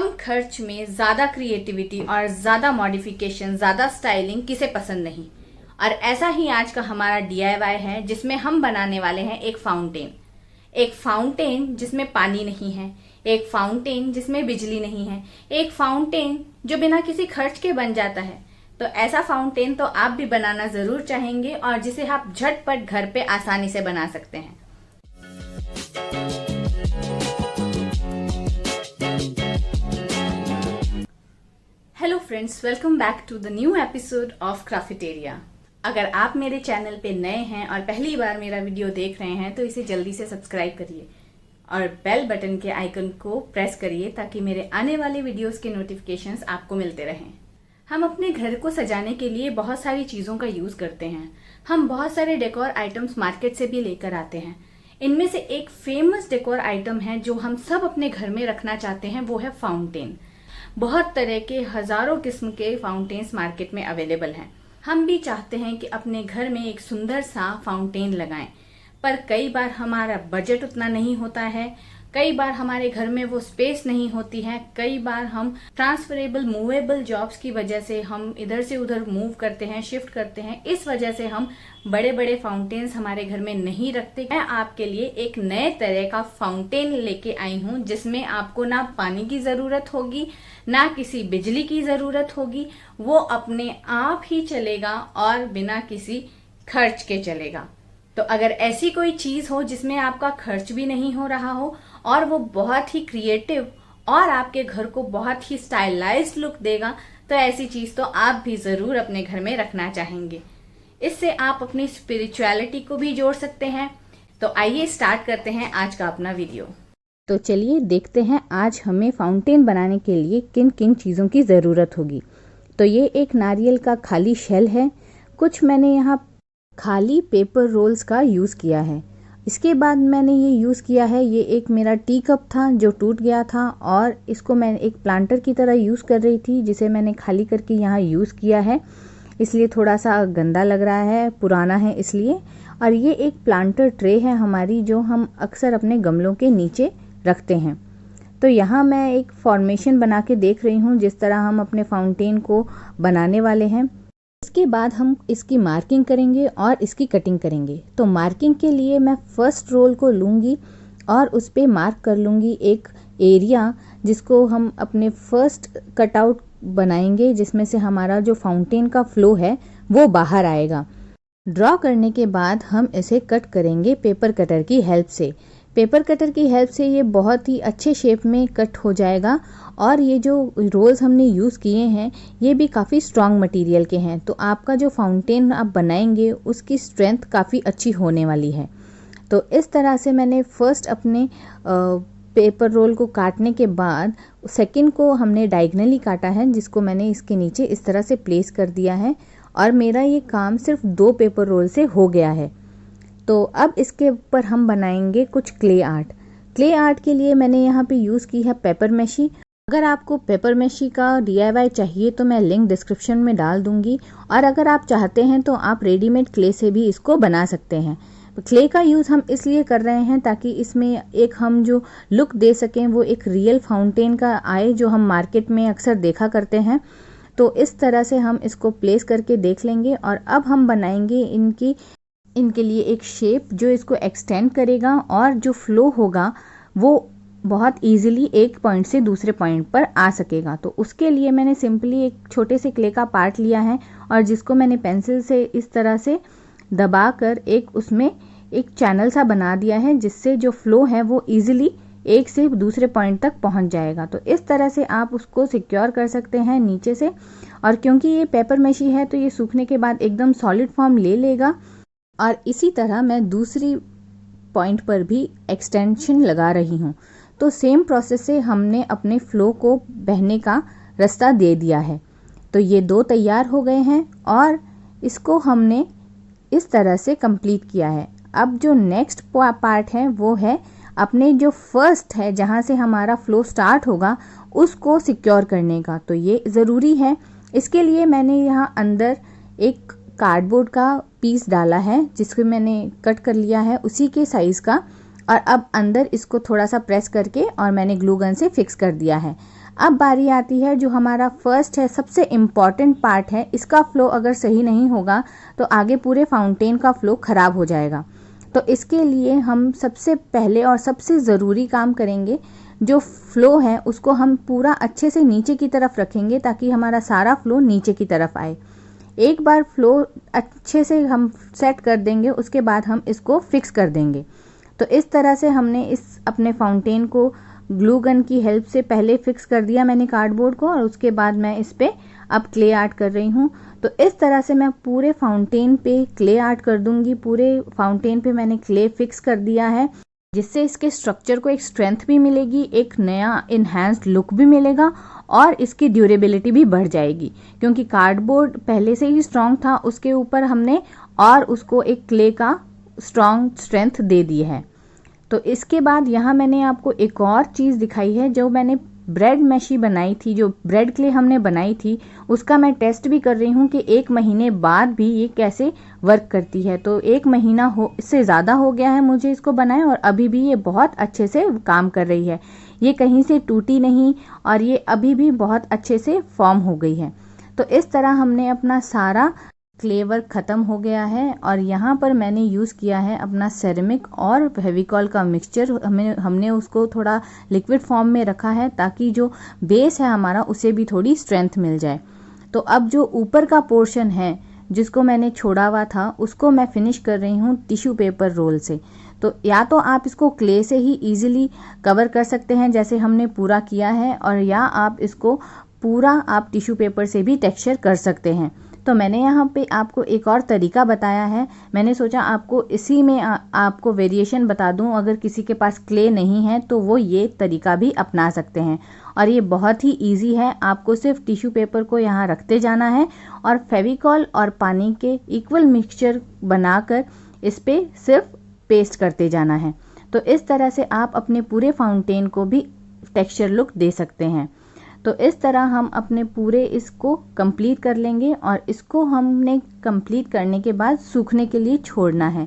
कम खर्च में ज़्यादा क्रिएटिविटी और ज़्यादा मॉडिफिकेशन, ज़्यादा स्टाइलिंग किसे पसंद नहीं। और ऐसा ही आज का हमारा DIY है, जिसमें हम बनाने वाले हैं एक फाउंटेन। एक फाउंटेन जिसमें पानी नहीं है, एक फाउंटेन जिसमें बिजली नहीं है, एक फाउंटेन जो बिना किसी खर्च के बन जाता है। तो ऐसा फाउंटेन तो आप भी बनाना ज़रूर चाहेंगे और जिसे आप झटपट घर पे आसानी से बना सकते हैं। Hello friends, welcome back to the new episode of Crafteria. अगर आप मेरे चैनल पे नए हैं और पहली बार मेरा वीडियो देख रहे हैं तो इसे जल्दी से सब्सक्राइब करिए और बेल बटन के आइकन को प्रेस करिए ताकि मेरे आने वाले वीडियोस के नोटिफिकेशंस आपको मिलते रहें। हम अपने घर को सजाने के लिए बहुत सारी चीज़ों का यूज़ करते हैं। हम बहुत सारे डेकोर आइटम्स मार्केट से भी लेकर आते हैं। इनमें से एक फेमस डेकोर आइटम है जो हम सब अपने घर में रखना चाहते हैं, वो है फाउंटेन। बहुत तरह के हजारों किस्म के फाउंटेन्स मार्केट में अवेलेबल हैं। हम भी चाहते हैं कि अपने घर में एक सुंदर सा फाउंटेन लगाएं, पर कई बार हमारा बजट उतना नहीं होता है, कई बार हमारे घर में वो स्पेस नहीं होती है, कई बार हम ट्रांसफरेबल मूवेबल जॉब्स की वजह से हम इधर से उधर मूव करते हैं, शिफ्ट करते हैं। इस वजह से हम बड़े बड़े फाउंटेन्स हमारे घर में नहीं रखते। मैं आपके लिए एक नए तरह का फाउंटेन लेके आई हूँ जिसमें आपको ना पानी की जरूरत होगी, ना किसी बिजली की जरूरत होगी। वो अपने आप ही चलेगा और बिना किसी खर्च के चलेगा। तो अगर ऐसी कोई चीज हो जिसमें आपका खर्च भी नहीं हो रहा हो और वो बहुत ही क्रिएटिव और आपके घर को बहुत ही स्टाइलाइज्ड लुक देगा, तो ऐसी चीज तो आप भी जरूर अपने घर में रखना चाहेंगे। इससे आप अपनी स्पिरिचुअलिटी को भी जोड़ सकते हैं। तो आइए स्टार्ट करते हैं आज का अपना वीडियो। तो चलिए देखते हैं आज हमें फाउंटेन बनाने के लिए किन किन चीज़ों की ज़रूरत होगी। तो ये एक नारियल का खाली शेल है। कुछ मैंने यहाँ खाली पेपर रोल्स का यूज़ किया है। इसके बाद मैंने ये यूज़ किया है, ये एक मेरा टी कप था जो टूट गया था और इसको मैं एक प्लांटर की तरह यूज़ कर रही थी, जिसे मैंने खाली करके यहाँ यूज़ किया है। इसलिए थोड़ा सा गंदा लग रहा है, पुराना है इसलिए। और ये एक प्लांटर ट्रे है हमारी, जो हम अक्सर अपने गमलों के नीचे रखते हैं। तो यहाँ मैं एक फॉर्मेशन बना के देख रही हूँ जिस तरह हम अपने फाउंटेन को बनाने वाले हैं। इसके बाद हम इसकी मार्किंग करेंगे और इसकी कटिंग करेंगे। तो मार्किंग के लिए मैं फर्स्ट रोल को लूँगी और उस पर मार्क कर लूँगी एक एरिया जिसको हम अपने फर्स्ट कटआउट बनाएंगे, जिसमें से हमारा जो फाउंटेन का फ्लो है वो बाहर आएगा। ड्रॉ करने के बाद हम इसे कट करेंगे पेपर कटर की हेल्प से। पेपर कटर की हेल्प से ये बहुत ही अच्छे शेप में कट हो जाएगा। और ये जो रोल्स हमने यूज़ किए हैं ये भी काफ़ी स्ट्रॉन्ग मटेरियल के हैं, तो आपका जो फाउंटेन आप बनाएंगे उसकी स्ट्रेंथ काफ़ी अच्छी होने वाली है। तो इस तरह से मैंने फर्स्ट अपने पेपर रोल को काटने के बाद सेकंड को हमने डायगनली काटा है, जिसको मैंने इसके नीचे इस तरह से प्लेस कर दिया है। और मेरा ये काम सिर्फ 2 पेपर रोल से हो गया है। तो अब इसके ऊपर हम बनाएंगे कुछ क्ले आर्ट। क्ले आर्ट के लिए मैंने यहाँ पे यूज़ की है पेपर मैशी। अगर आपको पेपर मैशी का DIY चाहिए तो मैं लिंक डिस्क्रिप्शन में डाल दूँगी, और अगर आप चाहते हैं तो आप रेडीमेड क्ले से भी इसको बना सकते हैं। क्ले का यूज़ हम इसलिए कर रहे हैं ताकि इसमें एक हम जो लुक दे सकें वो एक रियल फाउंटेन का आए, जो हम मार्केट में अक्सर देखा करते हैं। तो इस तरह से हम इसको प्लेस करके देख लेंगे। और अब हम बनाएंगे इनके लिए एक शेप जो इसको एक्सटेंड करेगा और जो फ्लो होगा वो बहुत इजीली एक पॉइंट से दूसरे पॉइंट पर आ सकेगा। तो उसके लिए मैंने सिंपली एक छोटे से क्ले का पार्ट लिया है और जिसको मैंने पेंसिल से इस तरह से दबाकर उसमें एक चैनल सा बना दिया है, जिससे जो फ्लो है वो इजीली एक से दूसरे पॉइंट तक पहुंच जाएगा। तो इस तरह से आप उसको सिक्योर कर सकते हैं नीचे से। और क्योंकि ये पेपर मैशी है तो ये सूखने के बाद एकदम सॉलिड फॉर्म ले लेगा। और इसी तरह मैं दूसरी पॉइंट पर भी एक्सटेंशन लगा रही हूँ। तो सेम प्रोसेस से हमने अपने फ्लो को बहने का रास्ता दे दिया है। तो ये 2 तैयार हो गए हैं और इसको हमने इस तरह से कंप्लीट किया है। अब जो नेक्स्ट पार्ट है वो है अपने जो फर्स्ट है जहाँ से हमारा फ्लो स्टार्ट होगा उसको सिक्योर करने का। तो ये ज़रूरी है। इसके लिए मैंने यहाँ अंदर एक कार्डबोर्ड का पीस डाला है, जिसको मैंने कट कर लिया है उसी के साइज़ का। और अब अंदर इसको थोड़ा सा प्रेस करके और मैंने ग्लू गन से फिक्स कर दिया है। अब बारी आती है जो हमारा फर्स्ट है, सबसे इम्पॉर्टेंट पार्ट है। इसका फ्लो अगर सही नहीं होगा तो आगे पूरे फाउंटेन का फ्लो ख़राब हो जाएगा। तो इसके लिए हम सबसे पहले और सबसे ज़रूरी काम करेंगे, जो फ्लो है उसको हम पूरा अच्छे से नीचे की तरफ रखेंगे ताकि हमारा सारा फ्लो नीचे की तरफ आए। एक बार फ्लो अच्छे से हम सेट कर देंगे, उसके बाद हम इसको फिक्स कर देंगे। तो इस तरह से हमने इस अपने फाउंटेन को ग्लू गन की हेल्प से पहले फिक्स कर दिया मैंने कार्डबोर्ड को, और उसके बाद मैं इस पे अब क्ले आर्ट कर रही हूँ। तो इस तरह से मैं पूरे फाउंटेन पे क्ले आर्ट कर दूंगी। पूरे फाउंटेन पे मैंने क्ले फिक्स कर दिया है, जिससे इसके स्ट्रक्चर को एक स्ट्रेंथ भी मिलेगी, एक नया इन्हांस्ड लुक भी मिलेगा और इसकी ड्यूरेबिलिटी भी बढ़ जाएगी, क्योंकि कार्डबोर्ड पहले से ही स्ट्रॉन्ग था, उसके ऊपर हमने और उसको एक क्ले का स्ट्रॉन्ग स्ट्रेंथ दे दी है। तो इसके बाद यहाँ मैंने आपको एक और चीज़ दिखाई है, जो मैंने ब्रेड मैशी बनाई थी, जो ब्रेड क्ले हमने बनाई थी, उसका मैं टेस्ट भी कर रही हूँ कि 1 महीने बाद भी ये कैसे वर्क करती है। तो 1 महीना हो इससे ज़्यादा हो गया है मुझे इसको बनाए, और अभी भी ये बहुत अच्छे से काम कर रही है। ये कहीं से टूटी नहीं और ये अभी भी बहुत अच्छे से फॉर्म हो गई है। तो इस तरह हमने अपना सारा क्ले वर्क ख़त्म हो गया है, और यहाँ पर मैंने यूज़ किया है अपना सेरेमिक और फेविकॉल का मिक्सचर। हमने उसको थोड़ा लिक्विड फॉर्म में रखा है ताकि जो बेस है हमारा उसे भी थोड़ी स्ट्रेंथ मिल जाए। तो अब जो ऊपर का पोर्शन है जिसको मैंने छोड़ा हुआ था, उसको मैं फिनिश कर रही हूँ टिश्यू पेपर रोल से। तो या तो आप इसको क्ले से ही ईजिली कवर कर सकते हैं जैसे हमने पूरा किया है, और या आप इसको पूरा आप टिश्यू पेपर से भी टेक्सचर कर सकते हैं। तो मैंने यहाँ पे आपको एक और तरीका बताया है। मैंने सोचा आपको इसी में आपको वेरिएशन बता दूँ। अगर किसी के पास क्ले नहीं है तो वो ये तरीका भी अपना सकते हैं, और ये बहुत ही इजी है। आपको सिर्फ टिश्यू पेपर को यहाँ रखते जाना है और फेविकॉल और पानी के इक्वल मिक्सचर बनाकर इस पे सिर्फ पेस्ट करते जाना है। तो इस तरह से आप अपने पूरे फाउंटेन को भी टेक्सचर लुक दे सकते हैं। तो इस तरह हम अपने पूरे इसको कंप्लीट कर लेंगे, और इसको हमने कंप्लीट करने के बाद सूखने के लिए छोड़ना है।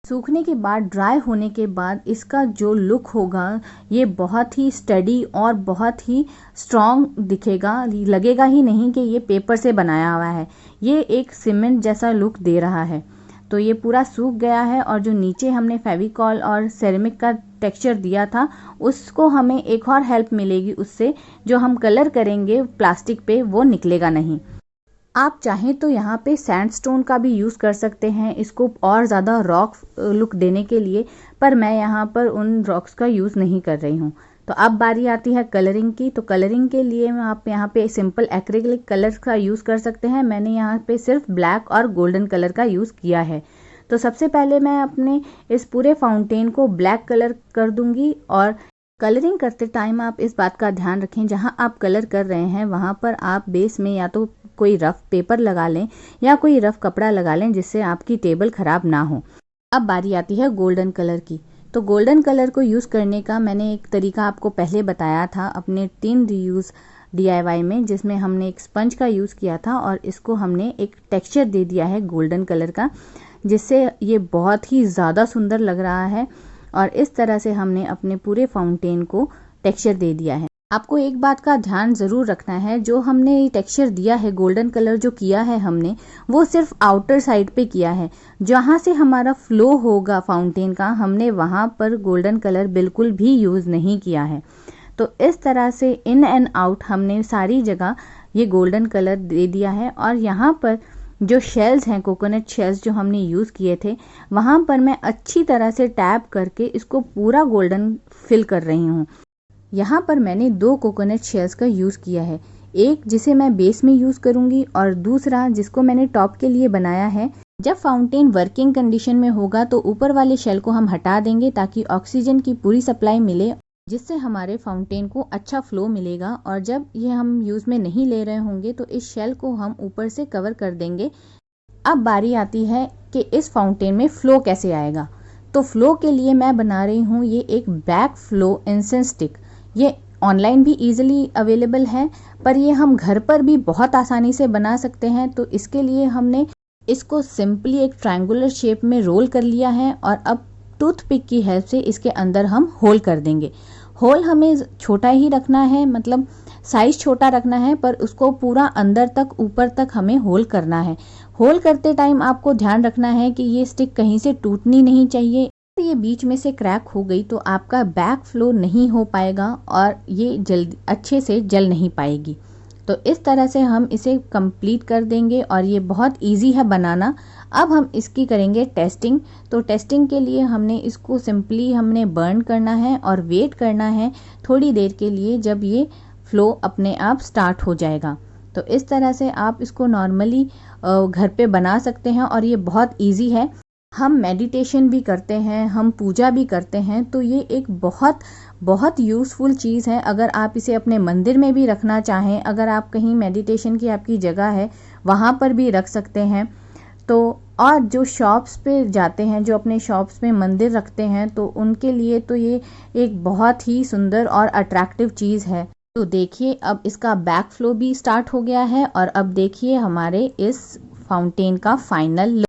सूखने के बाद, ड्राई होने के बाद इसका जो लुक होगा ये बहुत ही स्टडी और बहुत ही स्ट्रॉन्ग दिखेगा। लगेगा ही नहीं कि ये पेपर से बनाया हुआ है, ये एक सीमेंट जैसा लुक दे रहा है। तो ये पूरा सूख गया है, और जो नीचे हमने फेविकॉल और सेरेमिक का टेक्सचर दिया था उसको हमें एक और हेल्प मिलेगी उससे, जो हम कलर करेंगे प्लास्टिक पे वो निकलेगा नहीं। आप चाहें तो यहाँ पे सैंडस्टोन का भी यूज़ कर सकते हैं इसको और ज़्यादा रॉक लुक देने के लिए, पर मैं यहाँ पर उन रॉक्स का यूज़ नहीं कर रही हूँ। तो अब बारी आती है कलरिंग की। तो कलरिंग के लिए आप यहाँ पे सिंपल एक्रिलिक कलर्स का यूज़ कर सकते हैं। मैंने यहाँ पे सिर्फ ब्लैक और गोल्डन कलर का यूज़ किया है। तो सबसे पहले मैं अपने इस पूरे फाउंटेन को ब्लैक कलर कर दूंगी, और कलरिंग करते टाइम आप इस बात का ध्यान रखें, जहाँ आप कलर कर रहे हैं वहाँ पर आप बेस में या तो कोई रफ पेपर लगा लें या कोई रफ कपड़ा लगा लें, जिससे आपकी टेबल ख़राब ना हो। अब बारी आती है गोल्डन कलर की। तो गोल्डन कलर को यूज़ करने का मैंने एक तरीका आपको पहले बताया था अपने टिन रीयूज़ DIY में, जिसमें हमने एक स्पंज का यूज़ किया था और इसको हमने एक टेक्सचर दे दिया है गोल्डन कलर का, जिससे ये बहुत ही ज़्यादा सुंदर लग रहा है। और इस तरह से हमने अपने पूरे फाउंटेन को टेक्सचर दे दिया है। आपको एक बात का ध्यान ज़रूर रखना है, जो हमने ये टेक्सचर दिया है गोल्डन कलर जो किया है हमने, वो सिर्फ आउटर साइड पे किया है। जहाँ से हमारा फ्लो होगा फाउंटेन का, हमने वहाँ पर गोल्डन कलर बिल्कुल भी यूज़ नहीं किया है। तो इस तरह से इन एंड आउट हमने सारी जगह ये गोल्डन कलर दे दिया है। और यहाँ पर जो शेल्स हैं, कोकोनट शेल्स जो हमने यूज़ किए थे, वहाँ पर मैं अच्छी तरह से टैप करके इसको पूरा गोल्डन फिल कर रही हूँ। यहाँ पर मैंने 2 कोकोनट शेल्स का यूज़ किया है, एक जिसे मैं बेस में यूज़ करूँगी और दूसरा जिसको मैंने टॉप के लिए बनाया है। जब फाउंटेन वर्किंग कंडीशन में होगा तो ऊपर वाले शेल को हम हटा देंगे ताकि ऑक्सीजन की पूरी सप्लाई मिले, जिससे हमारे फाउंटेन को अच्छा फ्लो मिलेगा। और जब ये हम यूज़ में नहीं ले रहे होंगे तो इस शेल को हम ऊपर से कवर कर देंगे। अब बारी आती है कि इस फाउंटेन में फ़्लो कैसे आएगा। तो फ़्लो के लिए मैं बना रही हूँ ये एक बैक फ़्लो इंसेंस स्टिक। ये ऑनलाइन भी ईजिली अवेलेबल है, पर ये हम घर पर भी बहुत आसानी से बना सकते हैं। तो इसके लिए हमने इसको सिंपली एक ट्रायंगुलर शेप में रोल कर लिया है, और अब टूथपिक की हेल्प से इसके अंदर हम होल कर देंगे। होल हमें छोटा ही रखना है, मतलब साइज़ छोटा रखना है पर उसको पूरा अंदर तक ऊपर तक हमें होल करना है। होल करते टाइम आपको ध्यान रखना है कि ये स्टिक कहीं से टूटनी नहीं चाहिए। ये बीच में से क्रैक हो गई तो आपका बैक फ्लो नहीं हो पाएगा और ये जल्दी अच्छे से जल नहीं पाएगी। तो इस तरह से हम इसे कंप्लीट कर देंगे और ये बहुत इजी है बनाना। अब हम इसकी करेंगे टेस्टिंग। तो टेस्टिंग के लिए हमने इसको सिंपली हमने बर्न करना है और वेट करना है थोड़ी देर के लिए, जब ये फ्लो अपने आप स्टार्ट हो जाएगा। तो इस तरह से आप इसको नॉर्मली घर पे बना सकते हैं और ये बहुत इजी है। हम मेडिटेशन भी करते हैं, हम पूजा भी करते हैं, तो ये एक बहुत बहुत यूज़फुल चीज़ है। अगर आप इसे अपने मंदिर में भी रखना चाहें, अगर आप कहीं मेडिटेशन की आपकी जगह है वहाँ पर भी रख सकते हैं। तो और जो शॉप्स पे जाते हैं, जो अपने शॉप्स में मंदिर रखते हैं, तो उनके लिए तो ये एक बहुत ही सुंदर और अट्रैक्टिव चीज़ है। तो देखिए अब इसका बैक फ्लो भी स्टार्ट हो गया है और अब देखिए हमारे इस फाउंटेन का फाइनल